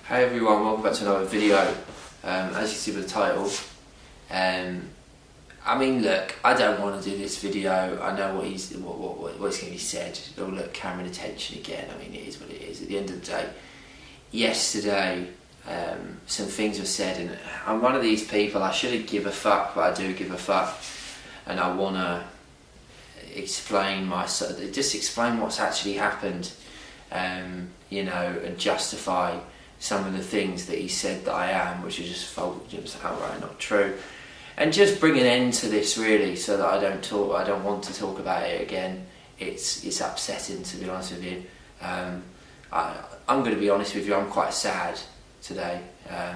Hey everyone, welcome back to another video. As you see with the title, I mean, look, I don't want to do this video. I know what's going to be said. Oh look, camera attention again. I mean, it is what it is. At the end of the day, yesterday, some things were said, and I'm one of these people. I shouldn't give a fuck, but I do give a fuck, and I want to explain just explain what's actually happened, you know, and justify some of the things that he said that I am, which is just outright not true, and just bring an end to this really, so that I don't want to talk about it again. It's upsetting, to be honest with you. I'm going to be honest with you. I'm quite sad today. I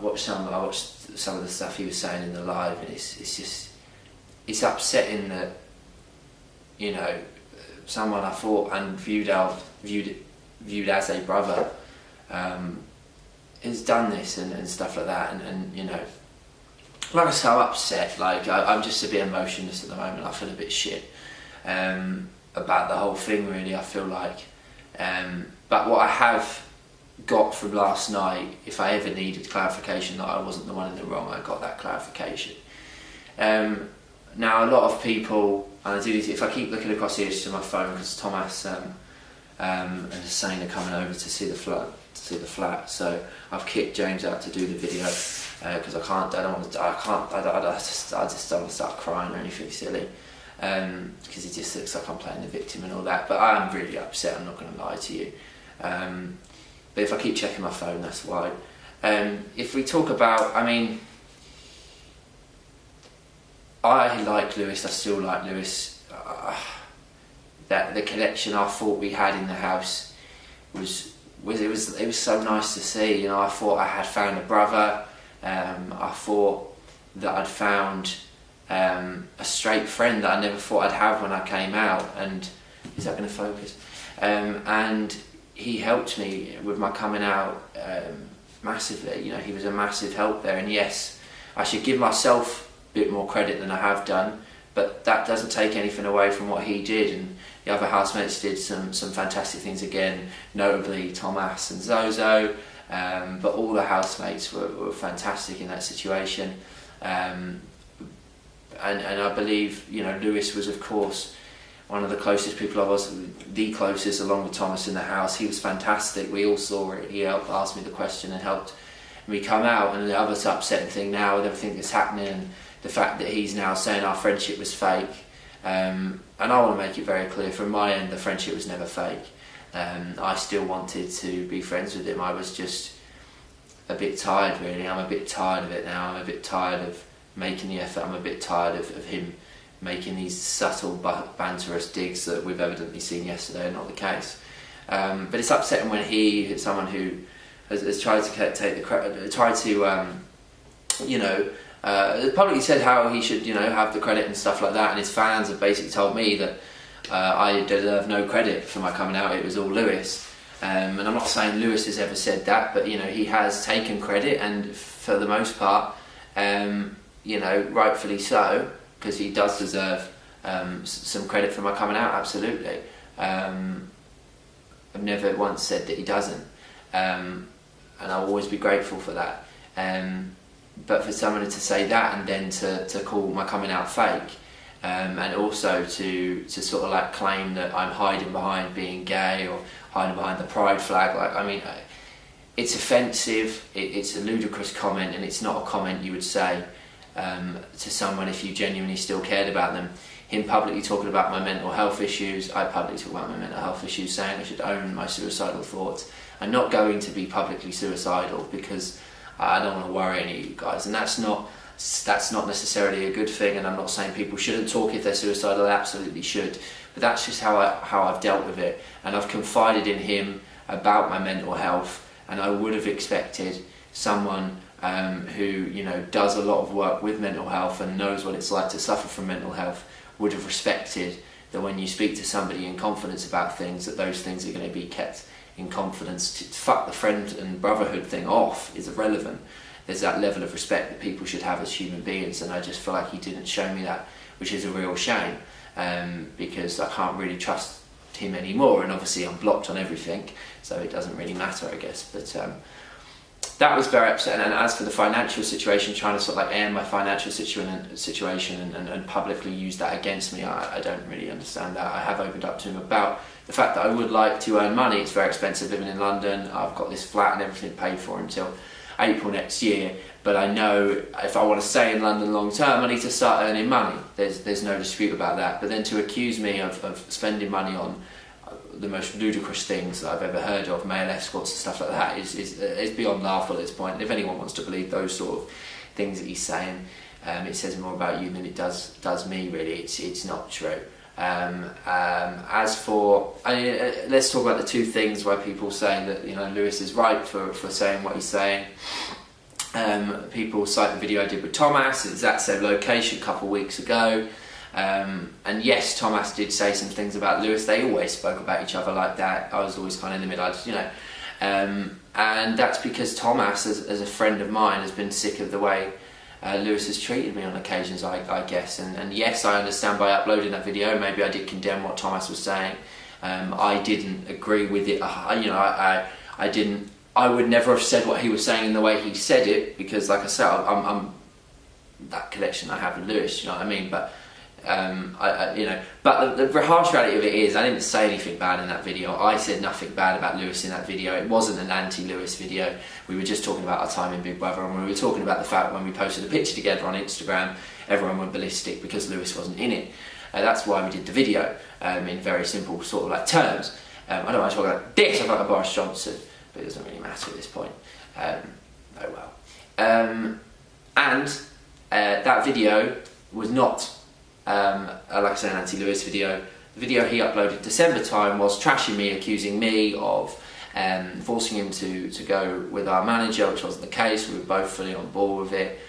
watched some of the stuff he was saying in the live, and it's upsetting that, you know, someone I thought and viewed as a brother has done this and stuff like that, and you know, like I said, I'm upset. Like I'm just a bit emotionless at the moment. I feel a bit shit about the whole thing really. I feel like, but what I have got from last night, if I ever needed clarification that I wasn't the one in the wrong, I got that clarification. Now a lot of people, and I do this, if I keep looking across here to my phone, because Thomas and Hussein are coming over to see the flat. So I've kicked James out to do the video because I just don't want to start crying or anything silly, because it just looks like I'm playing the victim and all that. But I am really upset. I'm not going to lie to you. But if I keep checking my phone, that's why. If we talk about, I mean, I like Lewis. I still like Lewis. That the connection I thought we had in the house was so nice to see. You know, I thought I had found a brother. I thought that I'd found a straight friend that I never thought I'd have when I came out. And is that going to focus? And he helped me with my coming out massively. You know, he was a massive help there. And yes, I should give myself a bit more credit than I have done, but that doesn't take anything away from what he did. And the other housemates did some fantastic things again, notably Thomas and Zozo, but all the housemates were fantastic in that situation. And I believe, you know, Lewis was of course one of the closest people I was, the closest, along with Thomas in the house. He was fantastic. We all saw it. He helped ask me the question and helped me come out. And the other upsetting thing now with everything that's happening, and the fact that he's now saying our friendship was fake. And I want to make it very clear, from my end, the friendship was never fake. I still wanted to be friends with him. I was just a bit tired, really. I'm a bit tired of it now. I'm a bit tired of making the effort. I'm a bit tired of him making these subtle banterous digs that we've evidently seen yesterday are not the case. But it's upsetting when someone who has tried to take the credit, you know, publicly said how he should, you know, have the credit and stuff like that, and his fans have basically told me that I deserve no credit for my coming out. It was all Lewis, and I'm not saying Lewis has ever said that, but you know, he has taken credit, and for the most part, you know, rightfully so, because he does deserve some credit for my coming out. Absolutely. I've never once said that he doesn't, and I'll always be grateful for that. But for someone to say that and then to call my coming out fake, and also to sort of like claim that I'm hiding behind being gay or hiding behind the pride flag, like, I mean, it's offensive, it's a ludicrous comment, and it's not a comment you would say to someone if you genuinely still cared about them. Him publicly talking about my mental health issues, I publicly talk about my mental health issues, saying I should own my suicidal thoughts. I'm not going to be publicly suicidal because I don't want to worry any of you guys, and that's not necessarily a good thing. And I'm not saying people shouldn't talk if they're suicidal. They absolutely should, but that's just how I've dealt with it. And I've confided in him about my mental health, and I would have expected someone who, you know, does a lot of work with mental health and knows what it's like to suffer from mental health would have respected that when you speak to somebody in confidence about things, that those things are going to be kept in confidence. To fuck the friend and brotherhood thing off is irrelevant. There's that level of respect that people should have as human beings, and I just feel like he didn't show me that, which is a real shame, because I can't really trust him anymore, and obviously I'm blocked on everything, so it doesn't really matter, I guess. But that was very upsetting. And as for the financial situation, trying to sort of like air my financial situation and publicly use that against me, I don't really understand that. I have opened up to him about the fact that I would like to earn money. It's very expensive living in London. I've got this flat and everything paid for until April next year, but I know if I want to stay in London long term, I need to start earning money. There's no dispute about that. But then to accuse me of spending money on the most ludicrous things that I've ever heard of, male escorts and stuff like that, is beyond laughable at this point. If anyone wants to believe those sort of things that he's saying, it says more about you than it does me, really. It's not true. As for, let's talk about the two things why people say that, you know, Lewis is right for saying what he's saying. People cite the video I did with Thomas, it's that same location a couple of weeks ago. And yes, Thomas did say some things about Lewis. They always spoke about each other like that. I was always kind of in the middle, you know. And that's because Thomas, as a friend of mine, has been sick of the way Lewis has treated me on occasions, I guess. And yes, I understand by uploading that video, maybe I did condemn what Thomas was saying. I didn't agree with it. I didn't. I would never have said what he was saying in the way he said it, because, like I said, I'm that connection I have with Lewis. You know what I mean? But you know. But the harsh reality of it is, I didn't say anything bad in that video. I said nothing bad about Lewis in that video. It wasn't an anti-Lewis video. We were just talking about our time in Big Brother, and we were talking about the fact that when we posted a picture together on Instagram, everyone went ballistic because Lewis wasn't in it. That's why we did the video, in very simple sort of like terms. I don't want to talk about this. I like Boris Johnson, but it doesn't really matter at this point. Oh well. And that video was not, like I said, an anti-Lewis video. The video he uploaded December time was trashing me, accusing me of forcing him to go with our manager, which wasn't the case. We were both fully on board with it.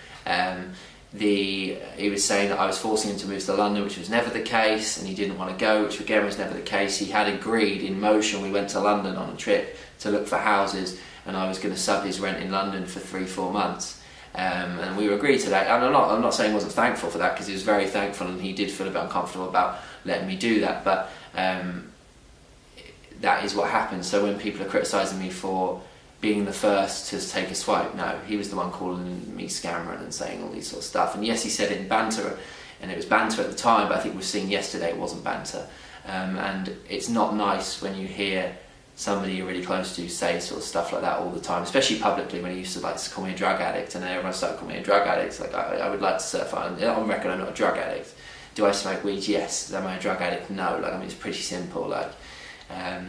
He was saying that I was forcing him to move to London, which was never the case, and he didn't want to go, which again was never the case. He had agreed in motion. We went to London on a trip to look for houses, and I was going to sub his rent in London for 3-4 months. And we agreed to that. And I'm not saying he wasn't thankful for that, because he was very thankful, and he did feel a bit uncomfortable about letting me do that. But that is what happened. So when people are criticising me for being the first to take a swipe, no, he was the one calling me scammer and saying all these sort of stuff. And yes, he said it in banter, and it was banter at the time, but I think we've seen yesterday it wasn't banter. And it's not nice when you hear somebody you're really close to say sort of stuff like that all the time, especially publicly, when he used to like to call me a drug addict, and then everyone started calling me a drug addict. Like, I would like to certify on record I'm not a drug addict. Do I smoke weed? Yes. Am I a drug addict? No. Like, I mean, it's pretty simple. Like,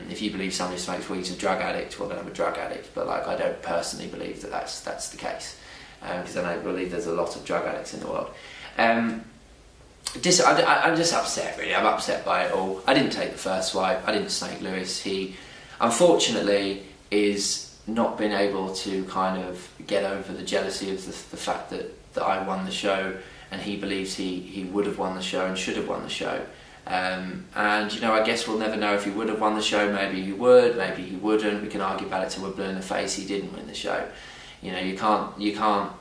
if you believe somebody who smokes weed is a drug addict, well then I'm a drug addict. But like, I don't personally believe that that's the case, because I don't believe there's a lot of drug addicts in the world. I'm just upset, really. I'm upset by it all. I didn't take the first swipe. I didn't snake Lewis. He, unfortunately, is not been able to kind of get over the jealousy of the fact that I won the show, and he believes he would have won the show and should have won the show. And you know, I guess we'll never know if he would have won the show. Maybe he would, maybe he wouldn't. We can argue about it till we're blue in the face. He didn't win the show. You know, you can't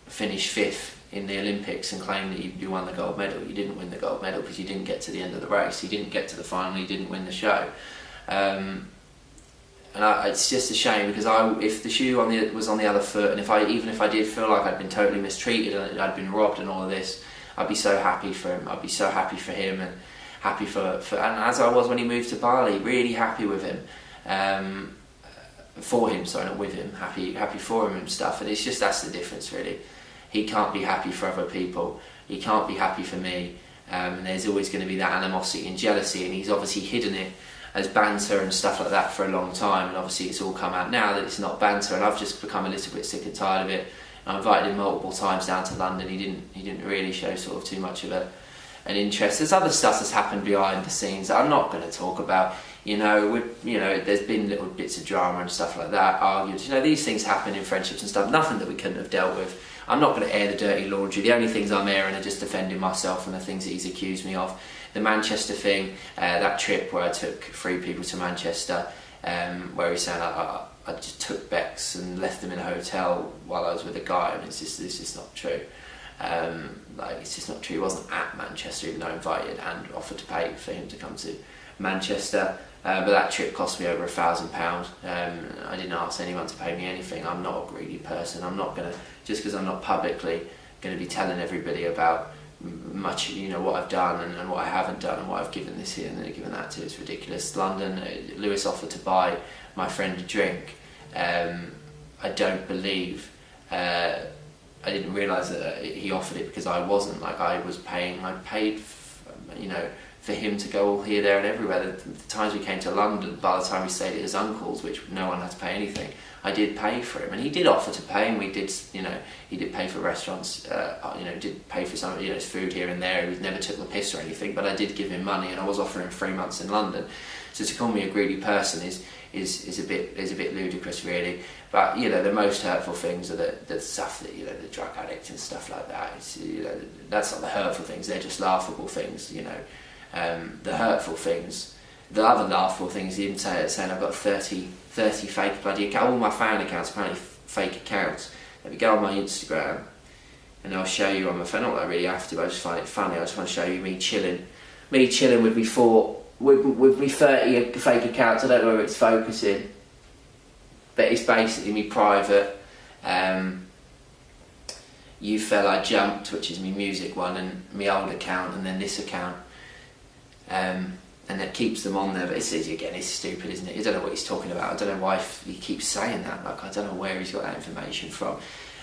finish 5th in the Olympics and claim that you won the gold medal. You didn't win the gold medal because you didn't get to the end of the race. You didn't get to the final. You didn't win the show. It's just a shame, because if the shoe was on the other foot, and even if I did feel like I'd been totally mistreated and I'd been robbed and all of this, I'd be so happy for him. I'd be so happy for him, and happy for and as I was when he moved to Bali, really happy with him, for him. Sorry, not with him. Happy for him and stuff. And it's just, that's the difference, really. He can't be happy for other people. He can't be happy for me. And there's always going to be that animosity and jealousy, and he's obviously hidden it as banter and stuff like that for a long time, and obviously it's all come out now that it's not banter, and I've just become a little bit sick and tired of it. I invited him multiple times down to London. He didn't really show sort of too much of an interest. There's other stuff that's happened behind the scenes that I'm not going to talk about. You know, there's been little bits of drama and stuff like that, argued. You know, these things happen in friendships and stuff. Nothing that we couldn't have dealt with. I'm not going to air the dirty laundry. The only things I'm airing are just defending myself and the things that he's accused me of. The Manchester thing, that trip where I took 3 people to Manchester, where he's saying I just took Bex and left them in a hotel while I was with a guy. I mean, it's just not true. Like, it's just not true. He wasn't at Manchester, even though I invited and offered to pay for him to come to Manchester. But that trip cost me over £1,000. I didn't ask anyone to pay me anything. I'm not a greedy person. I'm not going to, just because I'm not publicly going to be telling everybody about much, you know, what I've done and what I haven't done and what I've given this here and then given that to. It's ridiculous. London, Lewis offered to buy my friend a drink. I don't believe, I didn't realise that he offered it because I wasn't. Like, I paid, you know, for him to go all here, there and everywhere. The times we came to London, by the time we stayed at his uncle's, which no one had to pay anything, I did pay for him, and he did offer to pay, and we did, you know, he did pay for restaurants, you know, did pay for some, you know, his food here and there. He never took the piss or anything, but I did give him money, and I was offering him 3 months in London. So to call me a greedy person is a bit ludicrous, really. But, you know, the most hurtful things are the stuff that, you know, the drug addict and stuff like that. It's, you know, that's not the hurtful things; they're just laughable things, you know. The hurtful things, the other laughable things, even saying I've got 30 fake bloody accounts. All my fan accounts apparently fake accounts. Let me go on my Instagram and I'll show you on my phone. Not that I really have to, I just find it funny. I just want to show you me chilling with me 30 fake accounts. I don't know whether it's focusing, but it's basically me private. You Fell I Jumped, which is my music one, and my old account, and then this account. And it keeps them on there, but it's stupid, isn't it? I don't know what he's talking about. I don't know why he keeps saying that. Like, I don't know where he's got that information from.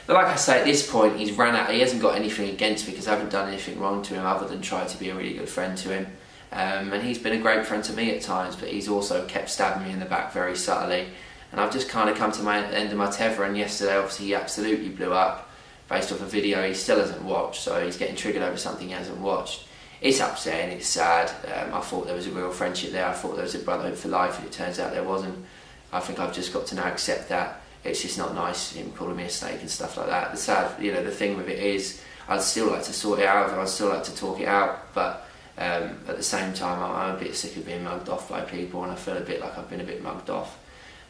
But like I say, at this point, he's ran out. He hasn't got anything against me because I haven't done anything wrong to him other than try to be a really good friend to him. And he's been a great friend to me at times, but he's also kept stabbing me in the back very subtly. And I've just kind of come to my end of my tether. And yesterday, obviously, he absolutely blew up based off a video he still hasn't watched. So he's getting triggered over something he hasn't watched. It's upsetting, it's sad. I thought there was a real friendship there. I thought there was a brotherhood for life, and it turns out there wasn't. I think I've just got to now accept that. It's just not nice, him calling me a snake and stuff like that. The sad, you know, the thing with it is, I'd still like to sort it out, I'd still like to talk it out, but at the same time, I'm a bit sick of being mugged off by people, and I feel a bit like I've been a bit mugged off.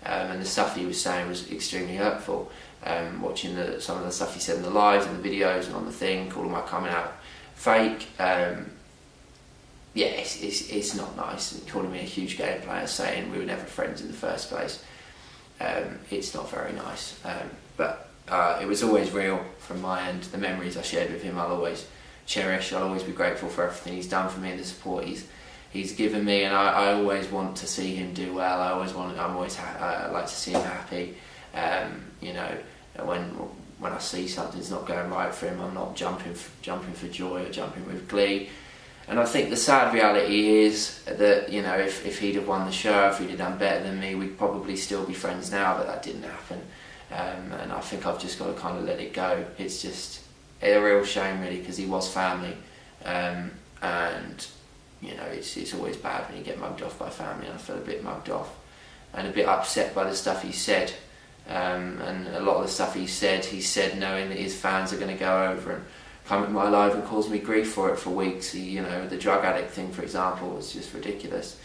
And the stuff he was saying was extremely hurtful. Watching some of the stuff he said in the lives and the videos and on the thing, calling my coming out fake. Yeah, it's not nice. And calling me a huge game player, saying we were never friends in the first place. It's not very nice. But it was always real from my end. The memories I shared with him, I'll always cherish. I'll always be grateful for everything he's done for me and the support he's given me. And I always want to see him do well. I like to see him happy. You know, when I see something's not going right for him, I'm not jumping for joy or jumping with glee. And I think the sad reality is that, you know, if he'd have won the show, if he'd have done better than me, we'd probably still be friends now, but that didn't happen. And I think I've just got to kind of let it go. It's just a real shame, really, because he was family. And, you know, it's always bad when you get mugged off by family, and I feel a bit mugged off and a bit upset by the stuff he said. And a lot of the stuff he said knowing that his fans are going to go over and come in my life and cause me grief for it for weeks. You know, the drug addict thing, for example, was just ridiculous.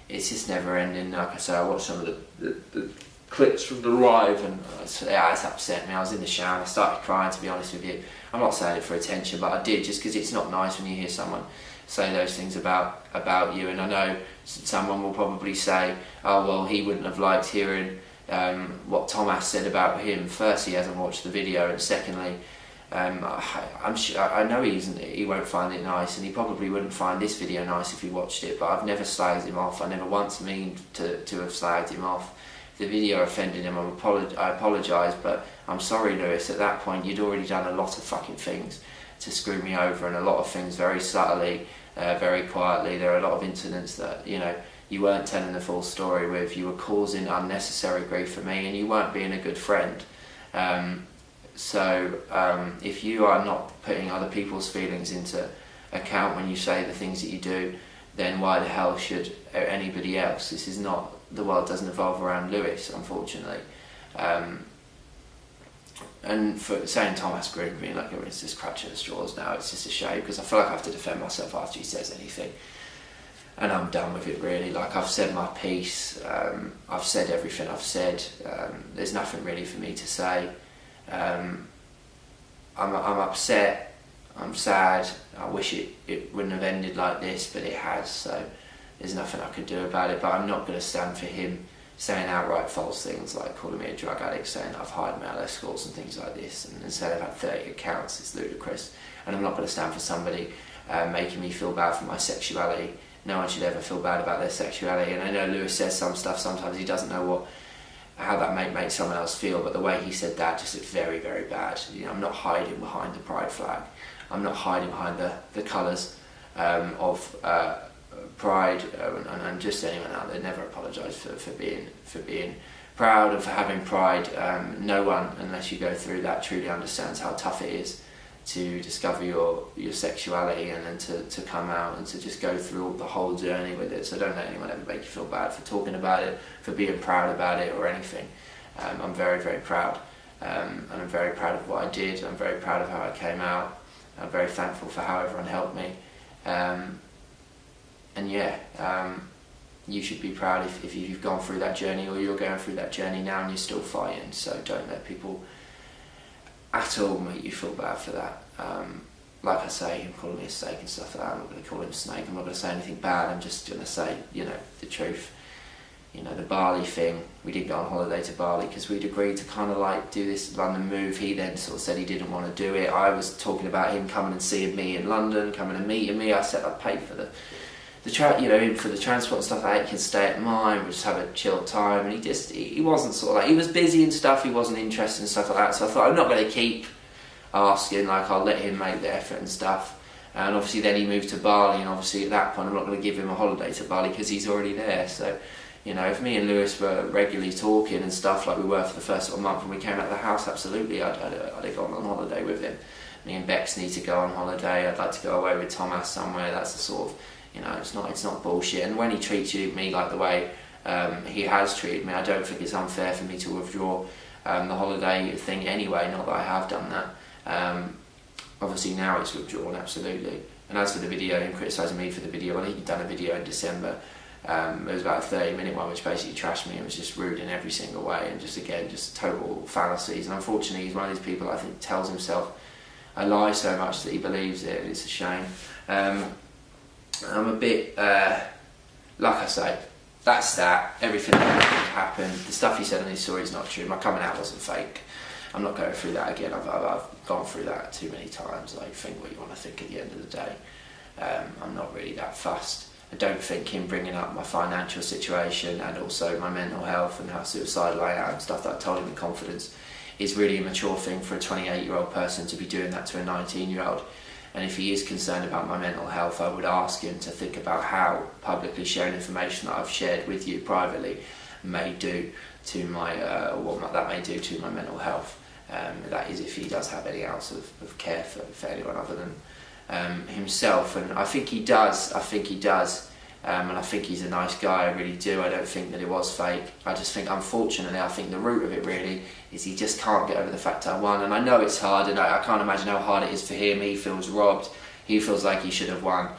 It's just never ending. Like I say, I watched some of the clips from the live, and it's upset me. I was in the shower and I started crying, to be honest with you. I'm not saying it for attention, but I did, just because it's not nice when you hear someone say those things about you. And I know someone will probably say, oh well, he wouldn't have liked hearing what Thomas said about him. First, he hasn't watched the video, and secondly, I'm sure, I know he won't find it nice, and he probably wouldn't find this video nice if he watched it, but I've never slagged him off. I never once mean to have slagged him off. If the video offended him, I apologise, but I'm sorry, Lewis. At that point, you'd already done a lot of fucking things to screw me over, and a lot of things very subtly, very quietly. There are a lot of incidents that, you know, you weren't telling the full story with. You were causing unnecessary grief for me, and you weren't being a good friend. So if you are not putting other people's feelings into account when you say the things that you do, then why the hell should anybody else? This is not, the world doesn't evolve around Lewis, unfortunately. And for saying Thomas agreed with me, like, it's just clutching at straws now. It's just a shame, because I feel like I have to defend myself after he says anything. And I'm done with it, really. Like, I've said my piece. I've said everything I've said. There's nothing really for me to say. I'm upset I'm sad. I wish it wouldn't have ended like this, but it has, so there's nothing I could do about it. But I'm not going to stand for him saying outright false things, like calling me a drug addict, saying I've hired male escorts and things like this, and saying I've had 30 accounts. It's ludicrous. And I'm not going to stand for somebody making me feel bad for my sexuality. No one should ever feel bad about their sexuality. And I know Lewis says some stuff, sometimes he doesn't know how that may make someone else feel, but the way he said that just looked very, very bad. You know, I'm not hiding behind the pride flag. I'm not hiding behind the colours of pride, and just anyone out there, never apologise for being proud and for having pride. No one, unless you go through that, truly understands how tough it is to discover your sexuality and then to come out and to just go through the whole journey with it. So don't let anyone ever make you feel bad for talking about it, for being proud about it or anything. I'm very, very proud, and I'm very proud of what I did. I'm very proud of how I came out. I'm very thankful for how everyone helped me. And yeah, you should be proud if you've gone through that journey, or you're going through that journey now and you're still fighting. So don't let people at all make you feel bad for that. Like I say, him calling me a snake and stuff like that, I'm not going to call him a snake. I'm not going to say anything bad. I'm just going to say, you know, the truth. You know, the Bali thing, we did go on holiday to Bali because we'd agreed to kind of like do this London move. He then sort of said he didn't want to do it. I was talking about him coming and seeing me in London, coming and meeting me. I said I'd pay for for the transport and stuff like that. He can stay at mine, we just have a chill time. And he wasn't sort of like, he was busy and stuff, he wasn't interested and stuff like that. So I thought, I'm not going to keep asking, like I'll let him make the effort and stuff. And obviously then he moved to Bali, and obviously at that point I'm not going to give him a holiday to Bali because he's already there. So, you know, if me and Lewis were regularly talking and stuff like we were for the first sort of month when we came out of the house, absolutely, I'd have gone on holiday with him. Me and Bex need to go on holiday. I'd like to go away with Thomas somewhere. That's the sort of, you know, it's not bullshit. And when he treats me like the way he has treated me, I don't think it's unfair for me to withdraw the holiday thing anyway. Not that I have done that. Obviously now it's withdrawn, absolutely. And as for the video, him criticising me for the video, well, he'd done a video in December. It was about a 30-minute one which basically trashed me. It was just rude in every single way, and just total fallacies. And unfortunately he's one of these people, I think, tells himself a lie so much that he believes it, and it's a shame. I'm a bit, like I say, that's that. Everything that happened, the stuff he said in his story is not true. My coming out wasn't fake. I'm not going through that again. I've gone through that too many times. Like, think what you want to think at the end of the day. I'm not really that fussed. I don't think him bringing up my financial situation and also my mental health and how suicidal I am, stuff that I told him in confidence, is really a mature thing for a 28-year-old person to be doing that to a 19-year-old. And if he is concerned about my mental health, I would ask him to think about how publicly sharing information that I've shared with you privately may do to my, that may do to my mental health. That is, if he does have any ounce of care for anyone other than himself. And I think he does. And I think he's a nice guy, I really do. I don't think that it was fake. I just think, unfortunately, I think the root of it really is he just can't get over the fact I won. And I know it's hard, and I can't imagine how hard it is for him. He feels robbed. He feels like he should have won.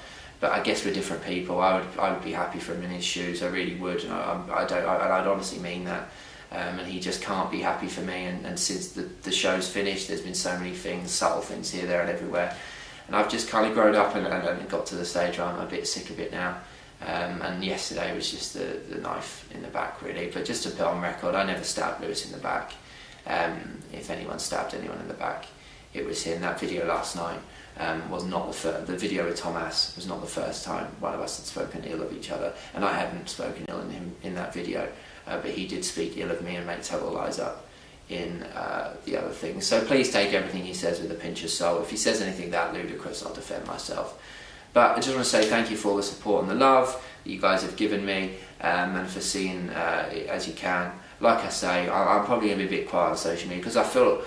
But I guess we're different people. I would be happy for him in his shoes. I really would. And I'd honestly mean that. And he just can't be happy for me. And since the show's finished, there's been so many things, subtle things here, there, and everywhere. And I've just kind of grown up and got to the stage where I'm a bit sick of it now. And yesterday was just the knife in the back, really. But just to put on record, I never stabbed Lewis in the back. If anyone stabbed anyone in the back, it was him. That video last night was not the video with Thomas was not the first time one of us had spoken ill of each other, and I hadn't spoken ill of him in that video, but he did speak ill of me and make total lies up in the other things. So please take everything he says with a pinch of salt. If he says anything that ludicrous, I'll defend myself. But I just want to say thank you for all the support and the love that you guys have given me, and for seeing it as you can. Like I say, I'm probably going to be a bit quiet on social media because I feel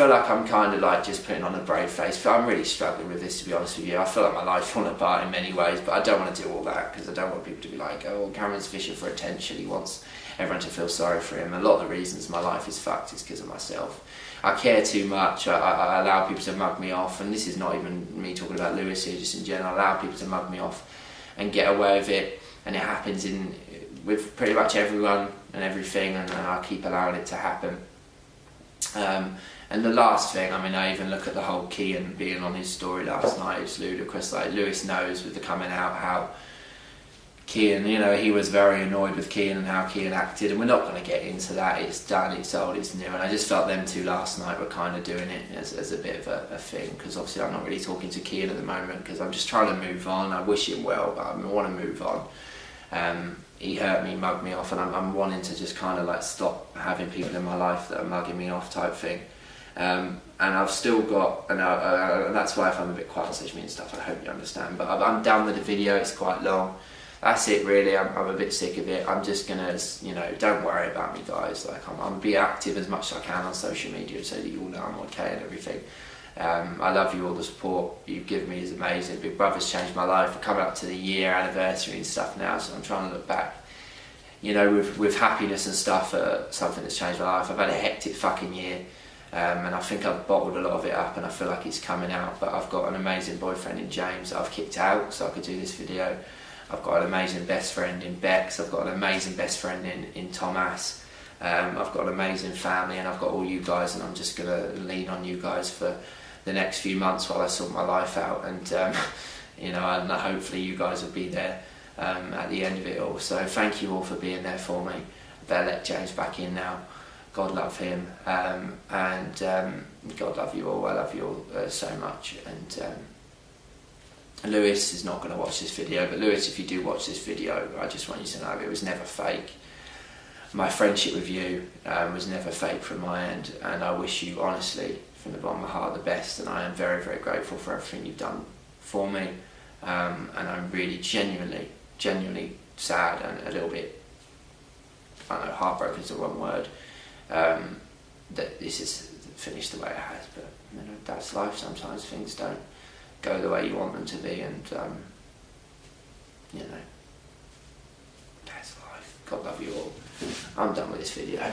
like I'm kind of like just putting on a brave face. I'm really struggling with this, to be honest with you. I feel like my life's falling apart in many ways, but I don't want to do all that because I don't want people to be like, oh, Cameron's fishing for attention. He wants everyone to feel sorry for him. A lot of the reasons my life is fucked is because of myself. I care too much. I allow people to mug me off, and this is not even me talking about Lewis here, just in general. I allow people to mug me off and get away with it, and it happens with pretty much everyone and everything, and I keep allowing it to happen. And the last thing, I mean, I even look at the whole Kean being on his story last night. It's ludicrous. Like, Lewis knows with the coming out how Kean, you know, he was very annoyed with Kean and how Kean acted, and we're not going to get into that. It's done, it's old, it's new, and I just felt them two last night were kind of doing it as a bit of a thing, because obviously I'm not really talking to Kean at the moment because I'm just trying to move on. I wish him well, but I want to move on. He hurt me, mugged me off, and I'm wanting to just kind of like stop having people in my life that are mugging me off type thing. And I've still got, and that's why if I'm a bit quiet on social media and stuff, I hope you understand, but I'm done with the video. It's quite long. That's it really. I'm a bit sick of it. I'm just gonna, you know, don't worry about me, guys. Like, I'm be active as much as I can on social media so that you all know I'm okay and everything. I love you all. The support you've given me is amazing. Big Brother's changed my life. We're coming up to the year anniversary and stuff now, so I'm trying to look back, you know, with happiness and stuff at something that's changed my life. I've had a hectic fucking year, and I think I've bottled a lot of it up, and I feel like it's coming out. But I've got an amazing boyfriend in James that I've kicked out so I could do this video. I've got an amazing best friend in Bex. I've got an amazing best friend in Thomas. I've got an amazing family, and I've got all you guys, and I'm just gonna lean on you guys for the next few months while I sort my life out, and you know, and hopefully you guys will be there at the end of it all. So thank you all for being there for me. I better let James back in now. God love him, and God love you all. I love you all so much. And Lewis is not going to watch this video, but Lewis, if you do watch this video, I just want you to know it was never fake. My friendship with you was never fake from my end, and I wish you honestly from the bottom of my heart the best, and I am very, very grateful for everything you've done for me, and I'm really genuinely sad and a little bit, I don't know, heartbroken is the wrong word, that this is finished the way it has, but you know, that's life. Sometimes things don't go the way you want them to be, and you know, that's life. God love you all. I'm done with this video.